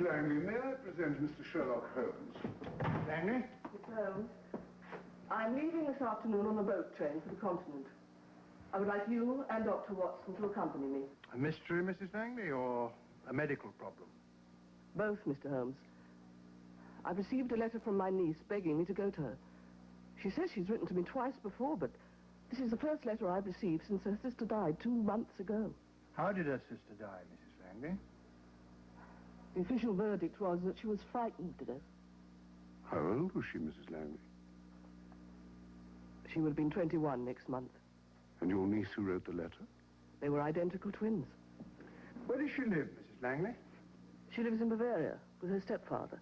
Langley, may I present Mr. Sherlock Holmes? Langley? Mr. Holmes, I'm leaving this afternoon on a boat train for the continent. I would like you and Dr. Watson to accompany me. A mystery, Mrs. Langley, or a medical problem? Both, Mr. Holmes. I've received a letter from my niece begging me to go to her. She says she's written to me twice before, but this is the first letter I've received since her sister died 2 months ago. How did her sister die, Mrs. Langley? The official verdict was that she was frightened to death. How old was she, Mrs. Langley? She would have been 21 next month. And your niece who wrote the letter? They were identical twins. Where does she live, Mrs. Langley? She lives in Bavaria with her stepfather,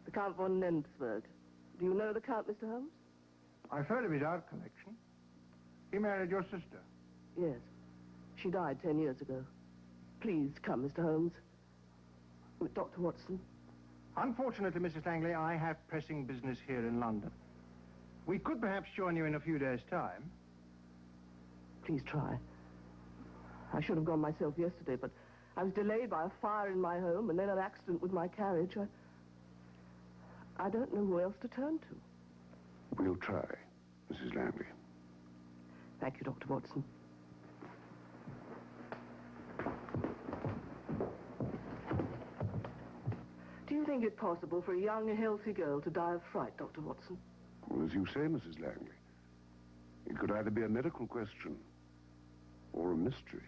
the Count von Lenzburg. Do you know the Count, Mr. Holmes? I've heard of his art collection. He married your sister? Yes. She died 10 years ago. Please come, Mr. Holmes. With Dr. Watson. Unfortunately, Mrs. Langley, I have pressing business here in London. We could perhaps join you in a few days' time. Please try. I should have gone myself yesterday, but I was delayed by a fire in my home and then an accident with my carriage. I don't know who else to turn to. We'll try, Mrs. Langley. Thank you, Dr. Watson. Do you think it possible for a young, healthy girl to die of fright, Dr. Watson? Well, as you say, Mrs. Langley, it could either be a medical question or a mystery.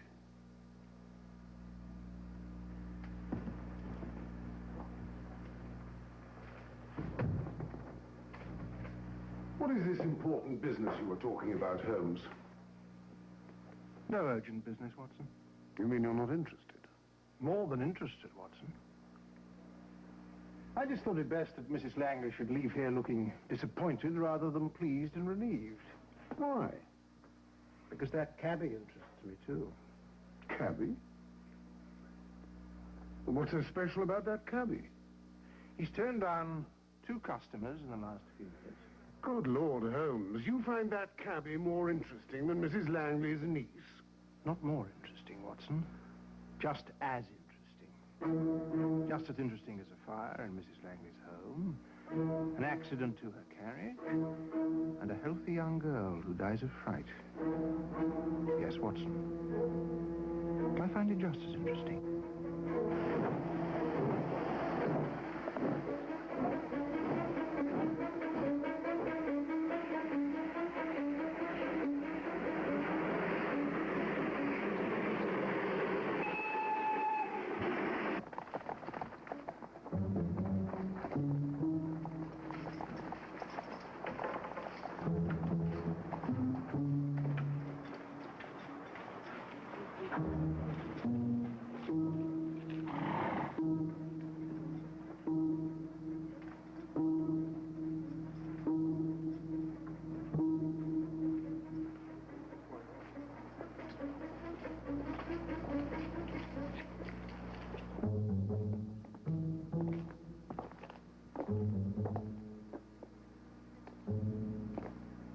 What is this important business you were talking about, Holmes? No urgent business, Watson. You mean you're not interested? More than interested, Watson. I just thought it best that Mrs. Langley should leave here looking disappointed rather than pleased and relieved. Why? Because that cabbie interests me, too. Cabbie? What's so special about that cabbie? He's turned down 2 customers in the last few years. Good Lord, Holmes, you find that cabbie more interesting than Mrs. Langley's niece? Not more interesting, Watson. Just as interesting. Just as interesting as a fire in Mrs. Langley's home, an accident to her carriage, and a healthy young girl who dies of fright. Yes, Watson. I find it just as interesting.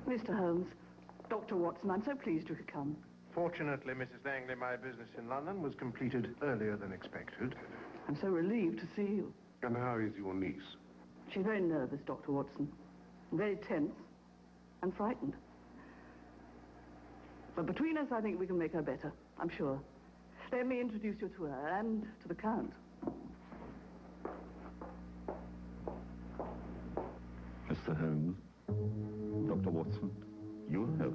Mr. Holmes, Dr. Watson, I'm so pleased you could come. Fortunately, Mrs. Langley, my business in London was completed earlier than expected. I'm so relieved to see you. And how is your niece? She's very nervous, Dr. Watson. Very tense and frightened. But between us, I think we can make her better, I'm sure. Let me introduce you to her and to the Count. Mr. Holmes, Dr. Watson, your health.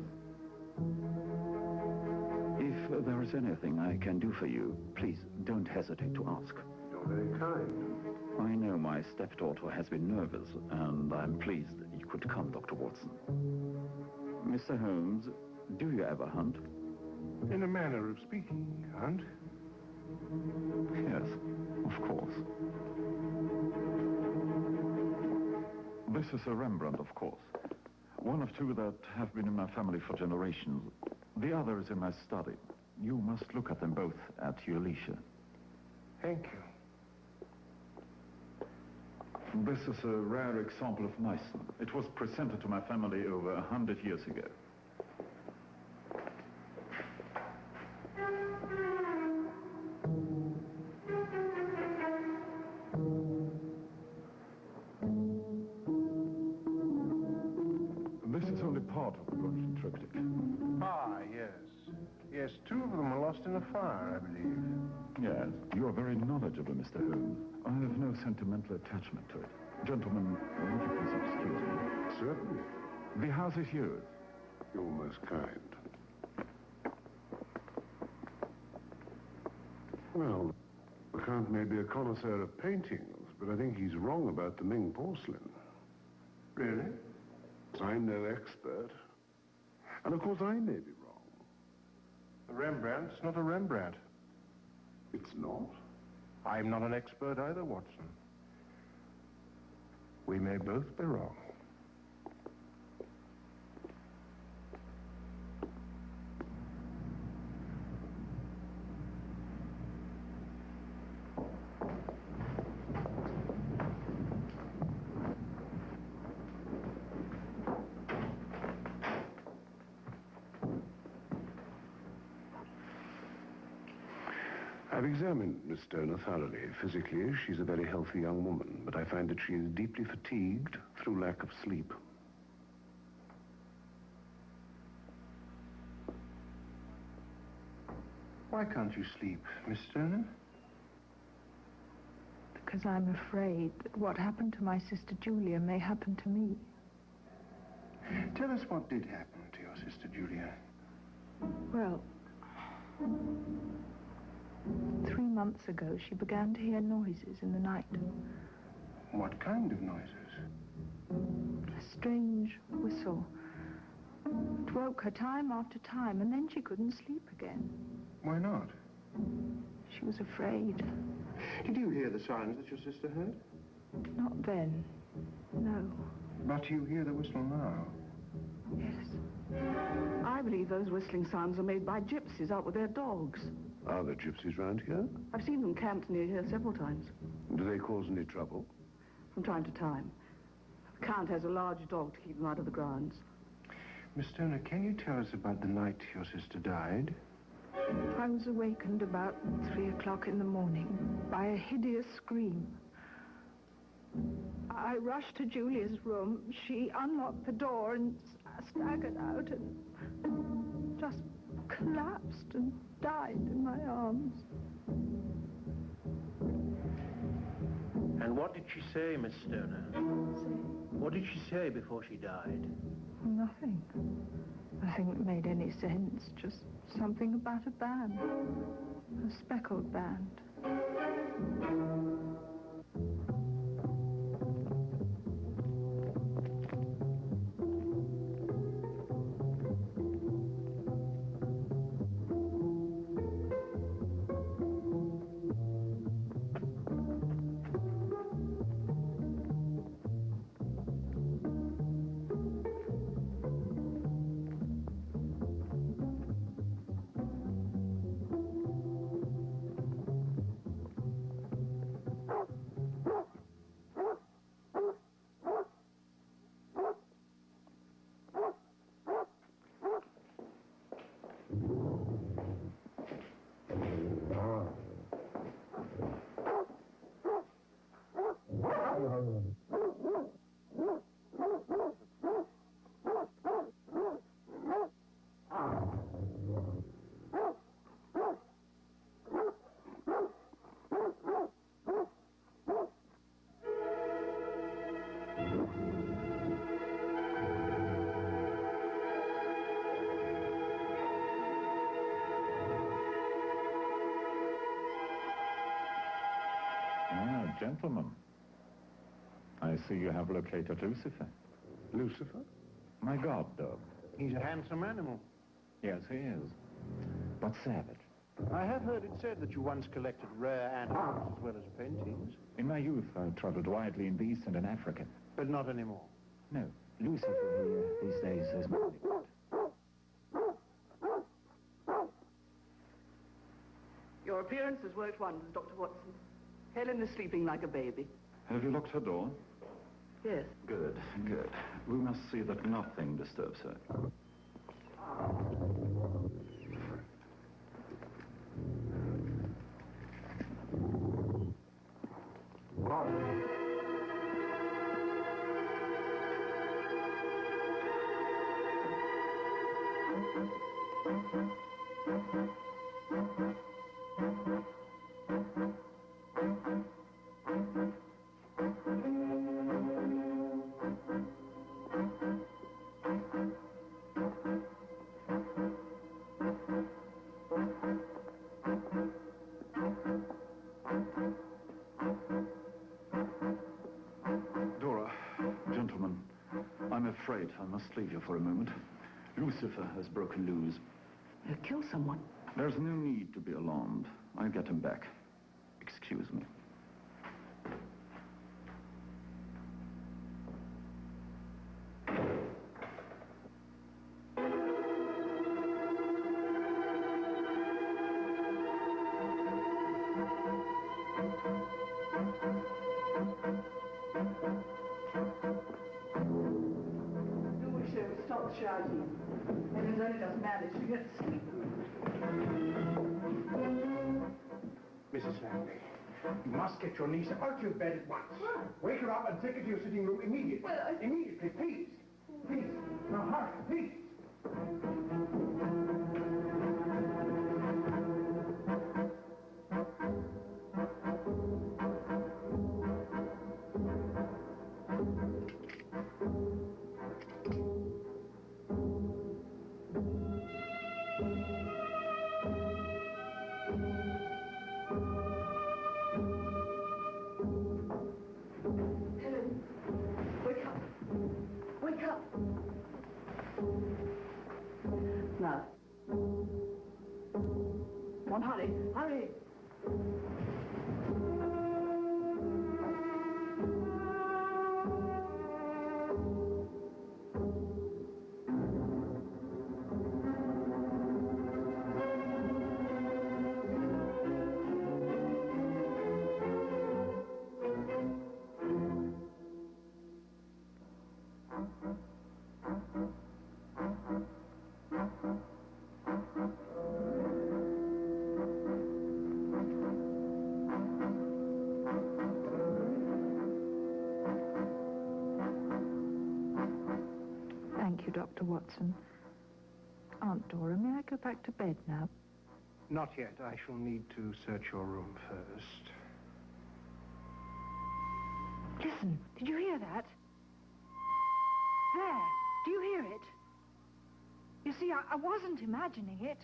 If there is anything I can do for you, please don't hesitate to ask. You're very kind. I know my stepdaughter has been nervous, and I'm pleased that you could come, Dr. Watson. Mr. Holmes, do you ever hunt? In a manner of speaking, Count. Yes, of course. This is a Rembrandt, of course. One of two that have been in my family for generations. The other is in my study. You must look at them both at your leisure. Thank you. This is a rare example of Meissen. It was presented to my family over 100 years ago. This is only part of the Golden Triptych. Ah, yes. Yes, two of them were lost in a fire, I believe. Yes, you are very knowledgeable, Mr. Holmes. I have no sentimental attachment to it. Gentlemen, would you please excuse me? Certainly. The house is yours. You're most kind. Well, the Count may be a connoisseur of paintings, but I think he's wrong about the Ming porcelain. Really? I'm no expert. And of course I may be wrong. A Rembrandt's not a Rembrandt. It's not. I'm not an expert either, Watson. We may both be wrong. I've examined Miss Stoner thoroughly. Physically, she's a very healthy young woman, but I find that she is deeply fatigued through lack of sleep. Why can't you sleep, Miss Stoner? Because I'm afraid that what happened to my sister Julia may happen to me. Tell us what did happen to your sister Julia. Well, 3 months ago, she began to hear noises in the night. What kind of noises? A strange whistle. It woke her time after time, and then she couldn't sleep again. Why not? She was afraid. Did you hear the sounds that your sister heard? Not then. No. But you hear the whistle now. Yes. I believe those whistling sounds are made by gypsies out with their dogs. Are there gypsies round here? I've seen them camped near here several times. Do they cause any trouble? From time to time. The Count has a large dog to keep them out of the grounds. Miss Stoner, can you tell us about the night your sister died? I was awakened about 3 o'clock in the morning by a hideous scream. I rushed to Julia's room. She unlocked the door and staggered out and just collapsed and died in my arms. And what did she say, Miss Stoner? What did she say before she died? Nothing. Nothing that made any sense. Just something about a band. A Speckled band. Gentlemen, I see you have located Lucifer. Lucifer? My god dog. He's a handsome animal. Yes, he is. But savage. I have heard it said that you once collected rare animals as well as paintings. In my youth, I traveled widely in the East and in Africa. But not anymore. No, Lucifer here these days is malignant. Your appearance has worked wonders, Dr. Watson. Helen is sleeping like a baby. Have you locked her door? Yes. Good, good. We must see that nothing disturbs her. Gentlemen, I'm afraid I must leave you for a moment. Lucifer has broken loose. He'll kill someone. There's no need to be alarmed. I'll get him back. Excuse me. Stop shouting. Helen's only just managed to get to sleep. Mrs. Langley, you must get your niece out of bed at once. Wake her up and take her to your sitting room immediately. Well, Immediately, please. Please. Now, hurry, please. Helen, wake up. Wake up. Now. Come on, hurry. Hurry. Thank you, Dr. Watson. Aunt Dora, may I go back to bed now? Not yet. I shall need to search your room first. Listen, did you hear that? There, do you hear it? You see, I wasn't imagining it.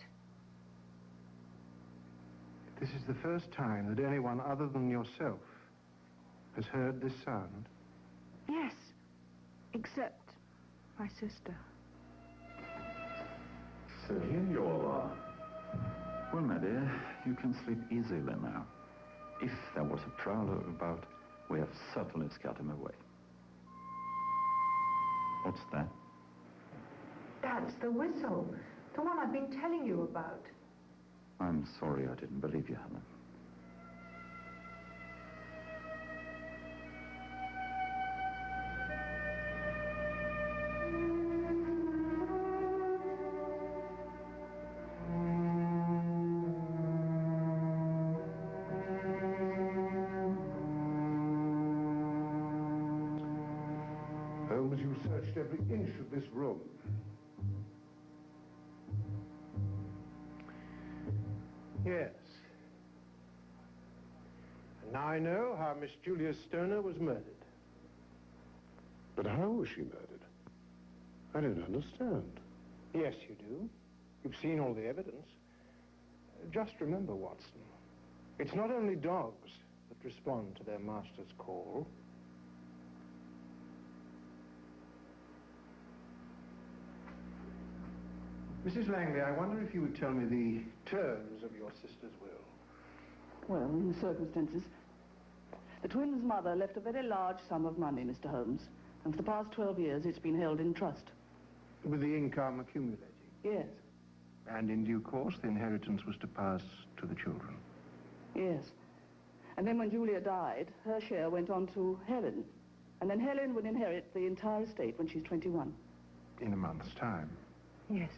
This is the first time that anyone other than yourself has heard this sound. Yes, except my sister. So here you all are. Well, my dear, you can sleep easily now. If there was a prowler about, we have certainly scared him away. What's that? That's the whistle. The one I've been telling you about. I'm sorry I didn't believe you, Helen. Holmes, you searched every inch of this room. Yes. And now I know how Miss Julia Stoner was murdered. But how was she murdered? I don't understand. Yes, you do. You've seen all the evidence. Just remember, Watson, it's not only dogs that respond to their master's call. Mrs. Langley, I wonder if you would tell me the terms of your sister's will. Well, in the circumstances, the twins' mother left a very large sum of money, Mr. Holmes, and for the past 12 years it's been held in trust. With the income accumulating? Yes, And in due course, the inheritance was to pass to the children? yes. And then when Julia died, her share went on to Helen. And then Helen would inherit the entire estate when she's 21. In a month's time? Yes.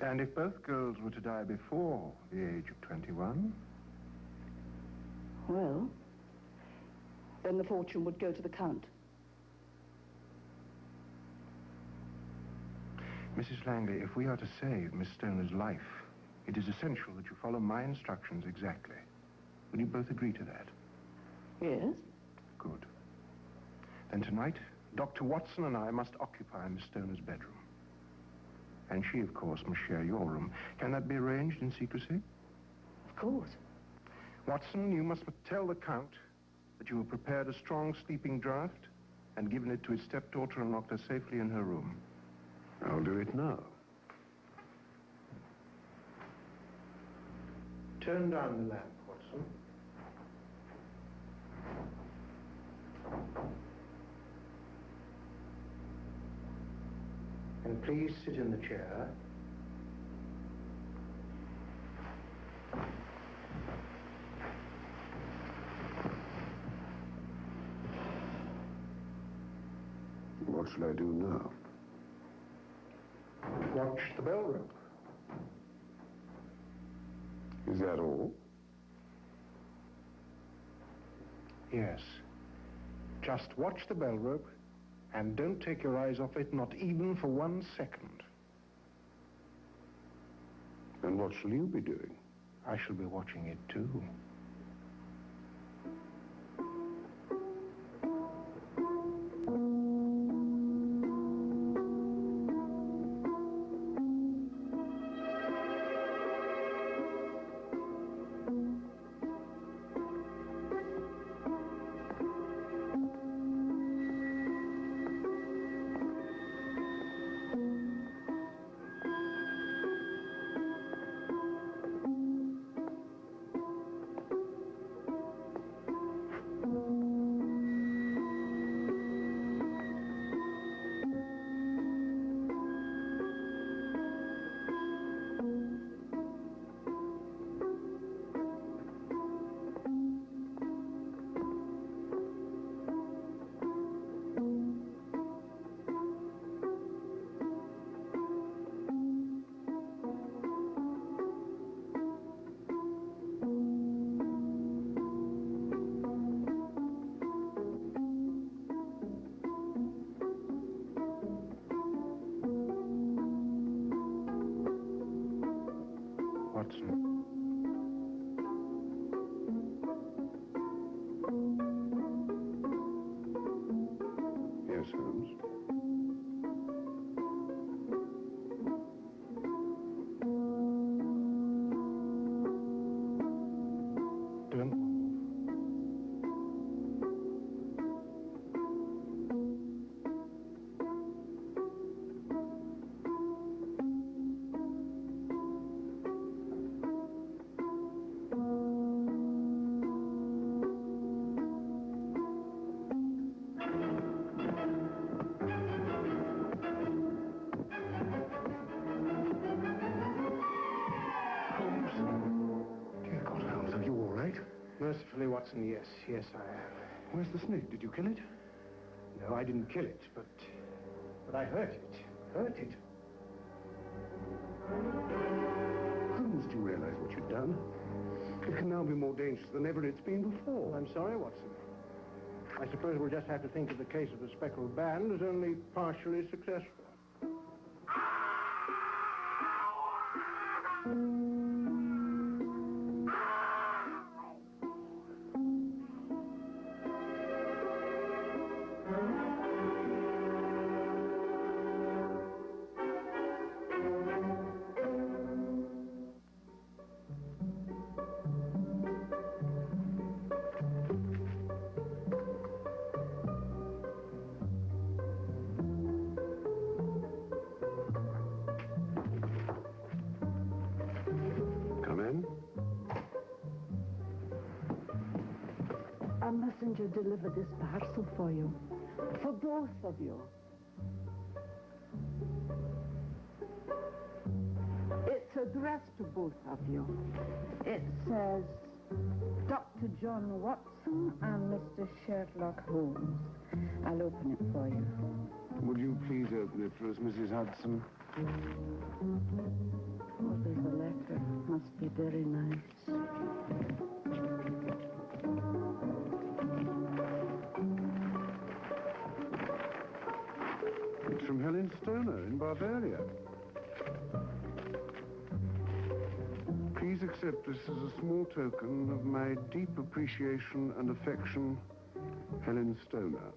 And if both girls were to die before the age of 21? Well, then the fortune would go to the Count. Mrs. Langley, if we are to save Miss Stoner's life, it is essential that you follow my instructions exactly. Will you both agree to that? Yes? Good. Then tonight, Dr. Watson and I must occupy Miss Stoner's bedroom. And she, of course, must share your room. Can that be arranged in secrecy? Of course. Watson, you must tell the Count that you have prepared a strong sleeping draught and given it to his stepdaughter and locked her safely in her room. I'll do it now. Turn down the lamp, Watson. And please sit in the chair. What shall I do now? Watch the bell rope. Is that all? Yes. Just watch the bell rope and don't take your eyes off it, not even for 1 second. And what shall you be doing? I shall be watching it too. Watson. Yes, Holmes. Don't move. Dear God, Holmes, are you all right? Mercifully, Watson, yes. Yes, I am. Where's the snake? Did you kill it? No, I didn't kill it, but I hurt it. Hurt it. Holmes, do you realize what you've done? It can now be more dangerous than ever it's been before. I'm sorry, Watson. I suppose we'll just have to think of the case of the Speckled band as only partially successful. to deliver this parcel for you. For both of you. It's addressed to both of you. It says, Dr. John Watson and Mr. Sherlock Holmes. I'll open it for you. Would you please open it for us, Mrs. Hudson? Oh, there's a letter. Must be very nice. It's from Helen Stoner in Bavaria. Please accept this as a small token of my deep appreciation and affection, Helen Stoner.